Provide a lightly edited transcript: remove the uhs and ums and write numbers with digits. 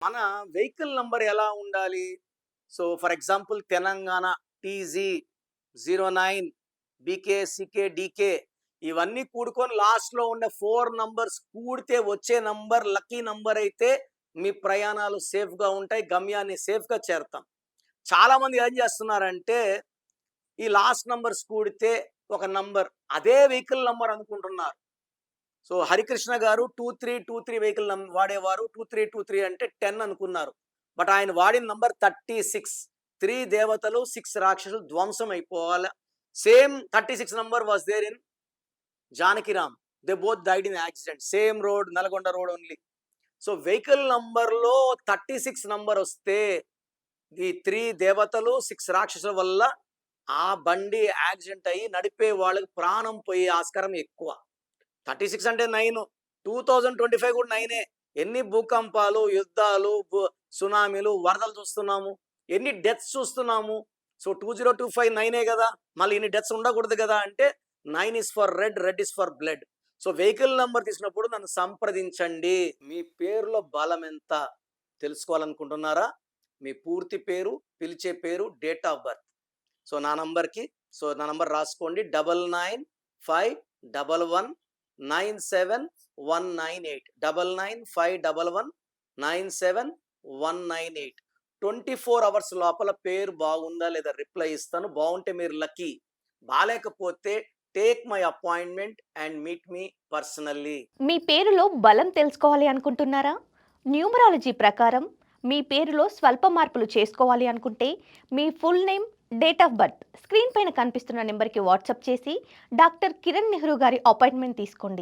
మన vehicle number ఎలా ఉండాలి? So, for example Telangana TZ09 BK, CK, DK ఇవన్నీ కూడుకొని లాస్ట్‌లో ఉండే 4 నంబర్స్ కూడితే వచ్చే నంబర్ లక్కీ నంబర్ అయితే మీ ప్రయాణాలు సేఫ్‌గా ఉంటాయి. గమ్యాన్ని సేఫ్‌గా చేరతాం. చాలామంది ఏం చేస్తున్నారంటే, ఈ లాస్ట్ నంబర్స్ కూడితే ఒక నంబర్ అదే వెహికల్ నంబర్ అనుకుంటున్నారు. సో, హరికృష్ణ గారు 2323 వెహికల్ వాడేవారు. 2323 అంటే 10 అనుకున్నారు. బట్ ఆయన వాడిన నంబర్ 36. 3 దేవతలు, 6 రాక్షసులు ధ్వంసం అయిపోవాల. Same 36 number was there in Janakiram. They both died in accident. Same road, Nalgonda road only. So, vehicle నంబర్‌లో 36 నంబర్ వస్తే ఈ 3 దేవతలు, 6 రాక్షసుల వల్ల ఆ బండి యాక్సిడెంట్ అయ్యి నడిపే వాళ్ళకి ప్రాణం పోయే ఆస్కారం ఎక్కువ. 36 అంటే 9. 2025 కూడా 9. ఎన్ని భూకంపాలు, యుద్ధాలు, సునామీలు, వరదలు చూస్తున్నాము. ఎన్ని డెత్స్ చూస్తున్నాము. సో, 2025 9 గదా! మళ్ళీ ఇన్ని డెత్స్ ఉండకూడదు గదా! అంటే 9 is for red, red is for blood. So, vehicle number తీసినప్పుడు నన్ను సంప్రదించండి. మీ పేరులో బలం ఎంత తెలుసుకోవాలనుకుంటున్నారా? మీ పూర్తి పేరు, పిలిచే పేరు, డేట్ ఆఫ్ బర్త్. సో, నా నంబర్ రాసుకోండి. 9951197198. 9951197198. 24 అవర్స్ లోపల పేరు బాగుందా లేదా రిప్లై ఇస్తాను. బాగుంటే మీరు లక్కీ. బాలేకపోతే take my appointment and meet me personally. మీ పేరులో బలం తెలుసుకోవాలి అనుకుంటున్నారా? న్యూమరాలజీ ప్రకారం మీ పేరులో స్వల్ప మార్పులు చేసుకోవాలి అనుకుంటే మీ full name, date of birth screen పైన కనిపిస్తున్న నెంబర్కి వాట్సాప్ చేసి డాక్టర్ కిరణ్ నెహ్రూ గారి అపాయింట్మెంట్ తీసుకోండి.